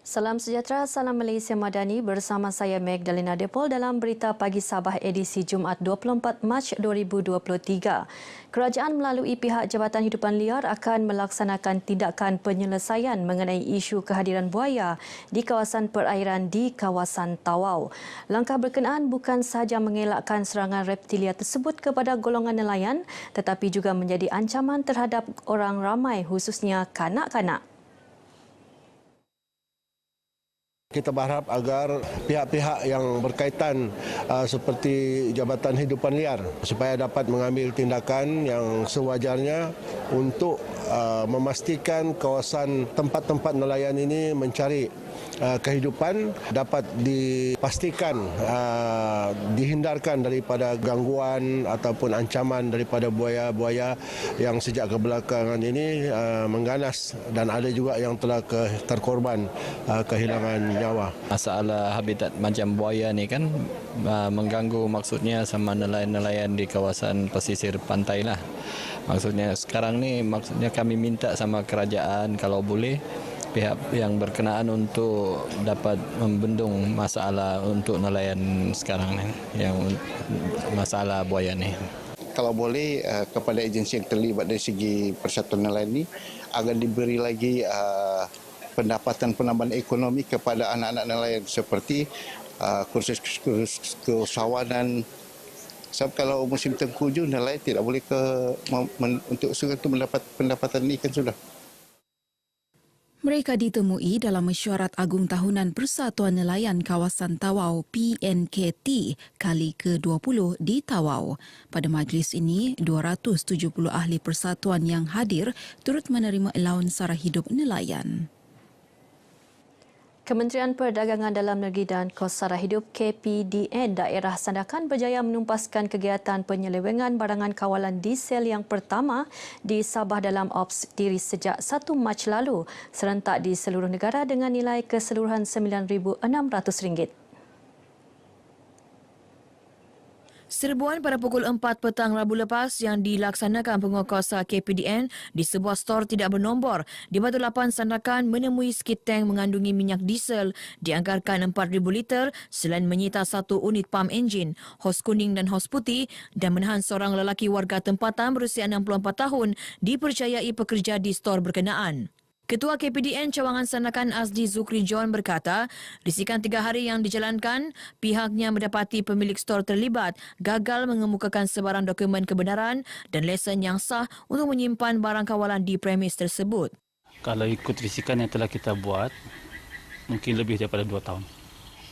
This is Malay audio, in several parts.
Salam sejahtera, salam Malaysia Madani bersama saya Magdalena Depol dalam Berita Pagi Sabah edisi Jumaat 24 Mac 2023. Kerajaan melalui pihak Jabatan Hidupan Liar akan melaksanakan tindakan penyelesaian mengenai isu kehadiran buaya di kawasan perairan di kawasan Tawau. Langkah berkenaan bukan sahaja mengelakkan serangan reptilia tersebut kepada golongan nelayan tetapi juga menjadi ancaman terhadap orang ramai khususnya kanak-kanak. Kita berharap agar pihak-pihak yang berkaitan seperti Jabatan Hidupan Liar supaya dapat mengambil tindakan yang sewajarnya untuk memastikan kawasan tempat-tempat nelayan ini mencari kehidupan dapat dipastikan dihindarkan daripada gangguan ataupun ancaman daripada buaya-buaya yang sejak kebelakangan ini mengganas dan ada juga yang telah terkorban kehilangan nyawa. Masalah habitat macam buaya ni kan mengganggu maksudnya sama nelayan-nelayan di kawasan pesisir pantai lah. Maksudnya sekarang ni maksudnya kami minta sama kerajaan kalau boleh pihak yang berkenaan untuk dapat membendung masalah untuk nelayan sekarang ni yang masalah buaya ni. Kalau boleh kepada agensi yang terlibat dari segi persatuan nelayan ini agar diberi lagi pendapatan penambahan ekonomi kepada anak-anak nelayan seperti kursus keusahawanan. Sebab kalau musim tengkujuh nelayan tidak boleh untuk mendapat pendapatan ikan sudah. Mereka ditemui dalam mesyuarat agung tahunan Persatuan Nelayan Kawasan Tawau PNKT kali ke-20 di Tawau. Pada majlis ini, 270 ahli persatuan yang hadir turut menerima allowance sara hidup nelayan. Kementerian Perdagangan Dalam Negeri dan Kos Sara Hidup KPDN Daerah Sandakan berjaya menumpaskan kegiatan penyelewengan barangan kawalan diesel yang pertama di Sabah dalam ops diri sejak 1 Mac lalu serentak di seluruh negara dengan nilai keseluruhan RM9,600. Serbuan pada pukul 4 petang Rabu lepas yang dilaksanakan penguatkuasa KPDN di sebuah stor tidak bernombor di Batu Lapan Sandakan menemui skit tank mengandungi minyak diesel dianggarkan 4,000 liter selain menyita 1 unit pam enjin, hos kuning dan hos putih dan menahan seorang lelaki warga tempatan berusia 64 tahun dipercayai bekerja di stor berkenaan. Ketua KPDN Cawangan Sandakan Azdi Zukri John berkata, risikan 3 hari yang dijalankan, pihaknya mendapati pemilik stor terlibat gagal mengemukakan sebarang dokumen kebenaran dan lesen yang sah untuk menyimpan barang kawalan di premis tersebut. Kalau ikut risikan yang telah kita buat, mungkin lebih daripada 2 tahun.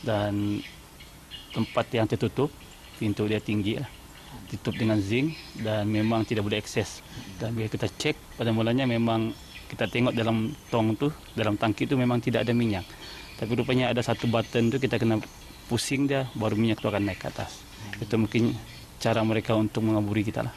Dan tempat yang tertutup, pintu dia tinggi lah. Ditutup dengan zinc dan memang tidak boleh akses. Dan bila kita cek, pada mulanya memang kita tengok dalam tong tu, dalam tangki tu memang tidak ada minyak. Tapi rupanya ada satu button tu kita kena pusing dia, baru minyak tu akan naik ke atas. Itu mungkin cara mereka untuk mengaburi kita lah.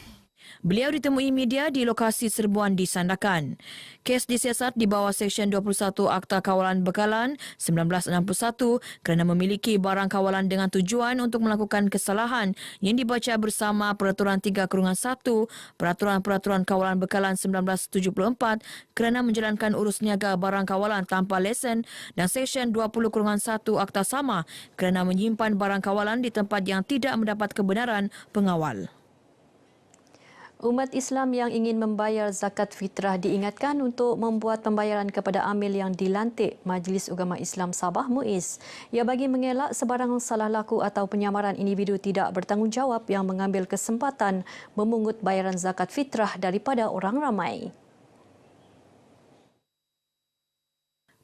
Beliau ditemui media di lokasi serbuan di Sandakan. Kes disiasat di bawah Seksyen 21 Akta Kawalan Bekalan 1961 kerana memiliki barang kawalan dengan tujuan untuk melakukan kesalahan yang dibaca bersama Peraturan 3/1 Peraturan-Peraturan Kawalan Bekalan 1974 kerana menjalankan urus niaga barang kawalan tanpa lesen dan Seksyen 20/1 Akta Sama kerana menyimpan barang kawalan di tempat yang tidak mendapat kebenaran pengawal. Umat Islam yang ingin membayar zakat fitrah diingatkan untuk membuat pembayaran kepada amil yang dilantik Majlis Ugama Islam Sabah MUIS. Ia bagi mengelak sebarang salah laku atau penyamaran individu tidak bertanggungjawab yang mengambil kesempatan memungut bayaran zakat fitrah daripada orang ramai.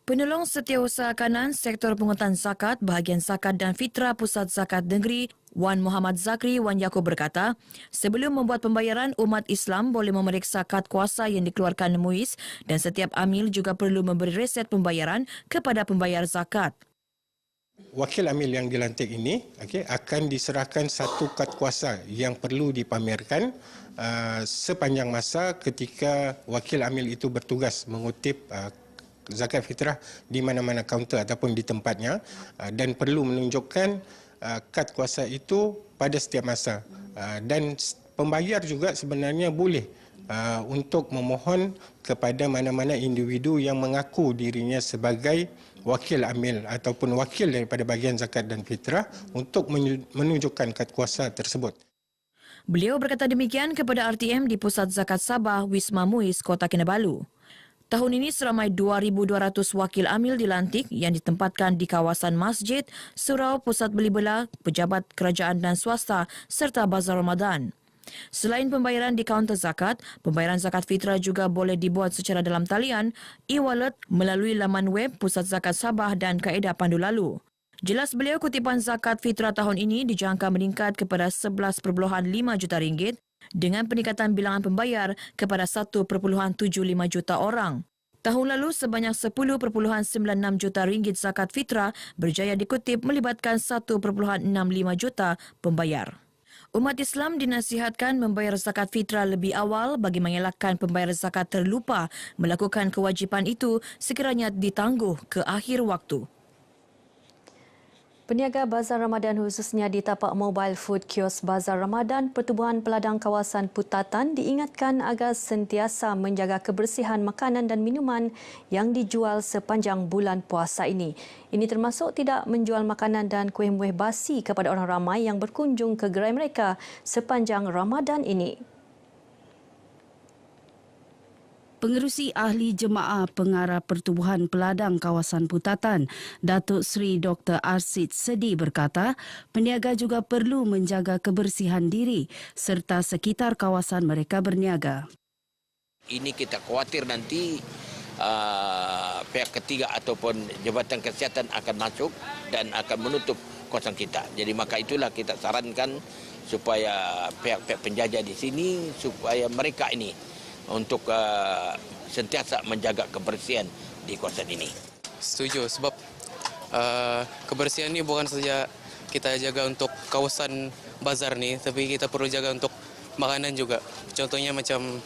Penolong Setiausaha Kanan Sektor Pungutan Zakat, Bahagian Zakat dan Fitrah Pusat Zakat Negeri, Wan Muhammad Zakri Wan Yaakob berkata, sebelum membuat pembayaran, umat Islam boleh memeriksa kad kuasa yang dikeluarkan MUIS dan setiap amil juga perlu memberi reset pembayaran kepada pembayar zakat. Wakil amil yang dilantik ini akan diserahkan satu kad kuasa yang perlu dipamerkan sepanjang masa ketika wakil amil itu bertugas mengutip zakat fitrah di mana-mana kaunter ataupun di tempatnya dan perlu menunjukkan kad kuasa itu pada setiap masa dan pembayar juga sebenarnya boleh untuk memohon kepada mana-mana individu yang mengaku dirinya sebagai wakil amil ataupun wakil daripada bahagian zakat dan fitrah untuk menunjukkan kad kuasa tersebut. Beliau berkata demikian kepada RTM di Pusat Zakat Sabah, Wisma Muiz, Kota Kinabalu. Tahun ini seramai 2,200 wakil amil dilantik yang ditempatkan di kawasan masjid, surau, pusat beli belah, pejabat kerajaan dan swasta serta bazar Ramadan. Selain pembayaran di kaunter zakat, pembayaran zakat fitrah juga boleh dibuat secara dalam talian, e-wallet melalui laman web Pusat Zakat Sabah dan kaedah pandu lalu. Jelas beliau, kutipan zakat fitrah tahun ini dijangka meningkat kepada 11.5 juta ringgit dengan peningkatan bilangan pembayar kepada 1.75 juta orang. Tahun lalu sebanyak 10.96 juta ringgit zakat fitrah berjaya dikutip melibatkan 1.65 juta pembayar. Umat Islam dinasihatkan membayar zakat fitrah lebih awal bagi mengelakkan pembayar zakat terlupa melakukan kewajipan itu sekiranya ditangguh ke akhir waktu. Peniaga Bazar Ramadan khususnya di tapak mobile food kios Bazar Ramadan Pertubuhan Peladang Kawasan Putatan diingatkan agar sentiasa menjaga kebersihan makanan dan minuman yang dijual sepanjang bulan puasa ini. Ini termasuk tidak menjual makanan dan kuih-muih basi kepada orang ramai yang berkunjung ke gerai mereka sepanjang Ramadan ini. Pengerusi Ahli Jemaah Pengarah Pertubuhan Peladang Kawasan Putatan, Datuk Seri Dr. Arsid Sedi berkata, peniaga juga perlu menjaga kebersihan diri serta sekitar kawasan mereka berniaga. Ini kita khawatir nanti pihak ketiga ataupun Jabatan Kesihatan akan masuk dan akan menutup kawasan kita. Jadi maka itulah kita sarankan supaya pihak-pihak penjajah di sini, supaya mereka ini untuk sentiasa menjaga kebersihan di kawasan ini. Setuju, sebab kebersihan ini bukan saja kita jaga untuk kawasan bazar ni, tapi kita perlu jaga untuk makanan juga. Contohnya macam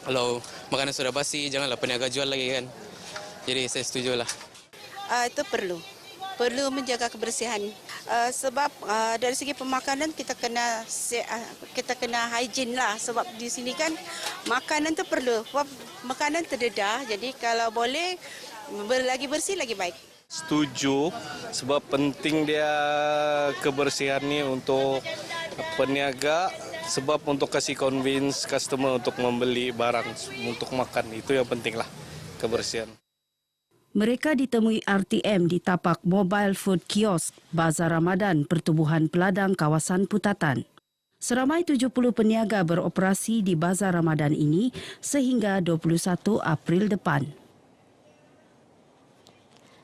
kalau makanan sudah basi, janganlah peniaga jual lagi kan. Jadi saya setujulah. Itu perlu menjaga kebersihan. Sebab dari segi pemakanan kita kena hygiene lah, sebab di sini kan makanan tu perlu, makanan terdedah, jadi kalau boleh lagi bersih lagi baik. Setuju, sebab penting dia kebersihan ni untuk peniaga, sebab untuk kasih convince customer untuk membeli barang untuk makan, itu yang penting lah, kebersihan. Mereka ditemui RTM di tapak mobile food kiosk Bazar Ramadan Pertubuhan Peladang Kawasan Putatan. Seramai 70 peniaga beroperasi di Bazar Ramadan ini sehingga 21 April depan.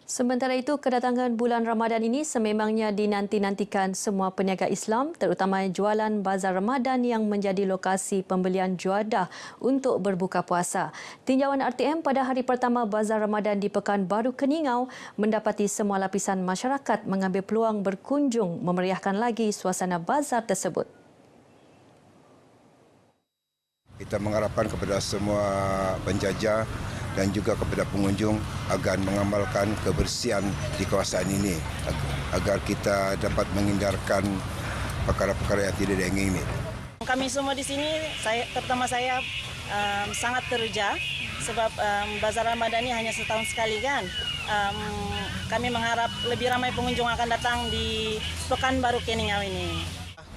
Sementara itu, kedatangan bulan Ramadan ini sememangnya dinanti-nantikan semua peniaga Islam, terutama jualan Bazar Ramadan yang menjadi lokasi pembelian juadah untuk berbuka puasa. Tinjauan RTM pada hari pertama Bazar Ramadan di Pekanbaru Keningau mendapati semua lapisan masyarakat mengambil peluang berkunjung memeriahkan lagi suasana bazar tersebut. Kita mengharapkan kepada semua penjajah dan juga kepada pengunjung agar mengamalkan kebersihan di kawasan ini agar kita dapat menghindarkan perkara-perkara yang tidak diingini. Kami semua di sini, terutama saya sangat teruja sebab Bazar Ramadan ini hanya setahun sekali kan. Kami mengharap lebih ramai pengunjung akan datang di Pekanbaru Keningau ini.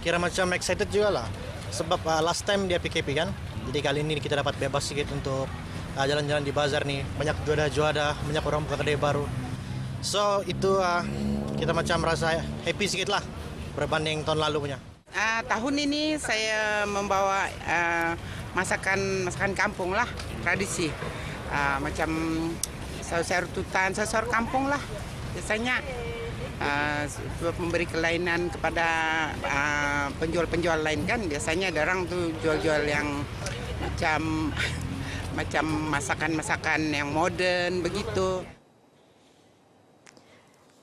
Kira macam excited juga lah sebab last time dia PKP kan. Jadi kali ini kita dapat bebas sedikit untuk jalan-jalan di bazar nih, banyak juada-juada, banyak orang buka kedai baru. So itu kita macam rasa happy sedikit lah berbanding tahun lalu punya. Tahun ini saya membawa masakan kampung lah, tradisi. Macam sayur tutan, sayur kampung lah. Biasanya memberi kelainan kepada penjual-penjual lain kan. Biasanya ada orang tuh jual-jual yang macam masakan-masakan yang modern begitu.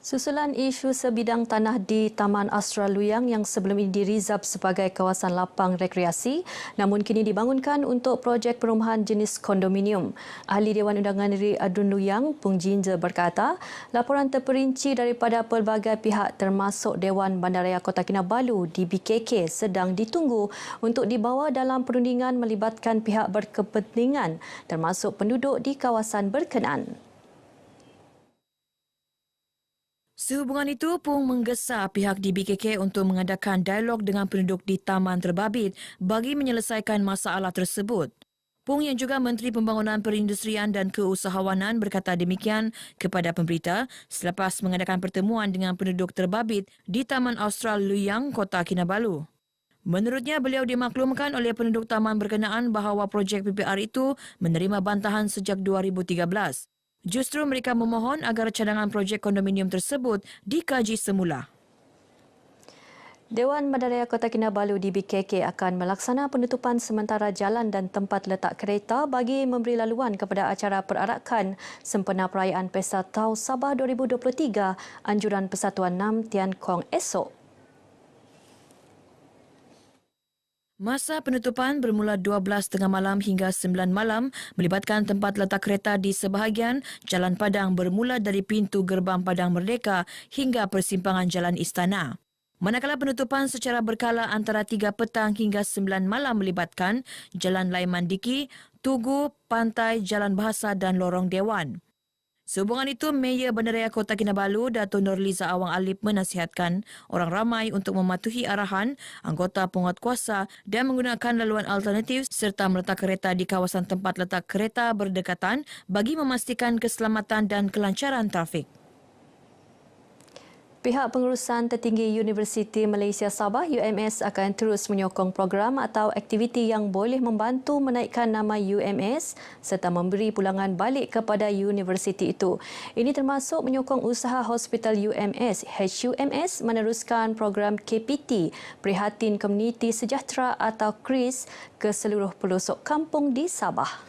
Susulan isu sebidang tanah di Taman Australuyang yang sebelum ini dirizab sebagai kawasan lapang rekreasi namun kini dibangunkan untuk projek perumahan jenis kondominium. Ahli Dewan Undangan Negeri Adun Luyang, Pung Jinja berkata, laporan terperinci daripada pelbagai pihak termasuk Dewan Bandaraya Kota Kinabalu DBKK sedang ditunggu untuk dibawa dalam perundingan melibatkan pihak berkepentingan termasuk penduduk di kawasan berkenaan. Sehubungan itu, Pung menggesa pihak DBKK untuk mengadakan dialog dengan penduduk di Taman Terbabit bagi menyelesaikan masalah tersebut. Pung yang juga Menteri Pembangunan Perindustrian dan Keusahawanan berkata demikian kepada pemberita selepas mengadakan pertemuan dengan penduduk Terbabit di Taman Australuyang, Kota Kinabalu. Menurutnya, beliau dimaklumkan oleh penduduk taman berkenaan bahawa projek PPR itu menerima bantahan sejak 2013. Justru mereka memohon agar cadangan projek kondominium tersebut dikaji semula. Dewan Bandaraya Kota Kinabalu DBKK akan melaksana penutupan sementara jalan dan tempat letak kereta bagi memberi laluan kepada acara perarakan sempena perayaan Pesta Tahu Sabah 2023 Anjuran Persatuan Nam Tian Kong esok. Masa penutupan bermula 12:30 malam hingga 9 malam melibatkan tempat letak kereta di sebahagian Jalan Padang bermula dari pintu gerbang Padang Merdeka hingga persimpangan Jalan Istana. Manakala penutupan secara berkala antara 3 petang hingga 9 malam melibatkan Jalan Laiman Diki, Tugu, Pantai, Jalan Bahasa dan Lorong Dewan. Sehubungan itu, Mayor Bandaraya Kota Kinabalu, Dato' Nurliza Awang Alip menasihatkan orang ramai untuk mematuhi arahan anggota penguatkuasa dan menggunakan laluan alternatif serta meletak kereta di kawasan tempat letak kereta berdekatan bagi memastikan keselamatan dan kelancaran trafik. Pihak Pengurusan Tertinggi Universiti Malaysia Sabah UMS akan terus menyokong program atau aktiviti yang boleh membantu menaikkan nama UMS serta memberi pulangan balik kepada universiti itu. Ini termasuk menyokong usaha Hospital UMS HUMS meneruskan program KPT Prihatin Komuniti Sejahtera atau KRIS ke seluruh pelosok kampung di Sabah.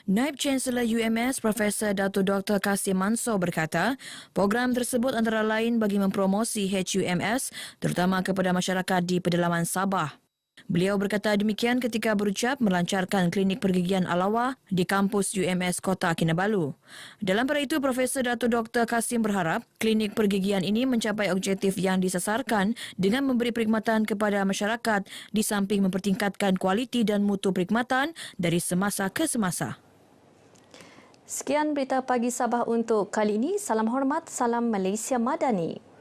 Naib Chancellor UMS Profesor Dato' Dr. Kasim Mansor berkata, program tersebut antara lain bagi mempromosi HUMS terutama kepada masyarakat di pedalaman Sabah. Beliau berkata demikian ketika berucap melancarkan klinik pergigian Alawah di kampus UMS Kota Kinabalu. Dalam pada itu, Profesor Dato' Dr. Kasim berharap klinik pergigian ini mencapai objektif yang disasarkan dengan memberi perkhidmatan kepada masyarakat di samping mempertingkatkan kualiti dan mutu perkhidmatan dari semasa ke semasa. Sekian berita pagi Sabah untuk kali ini. Salam hormat, salam Malaysia Madani.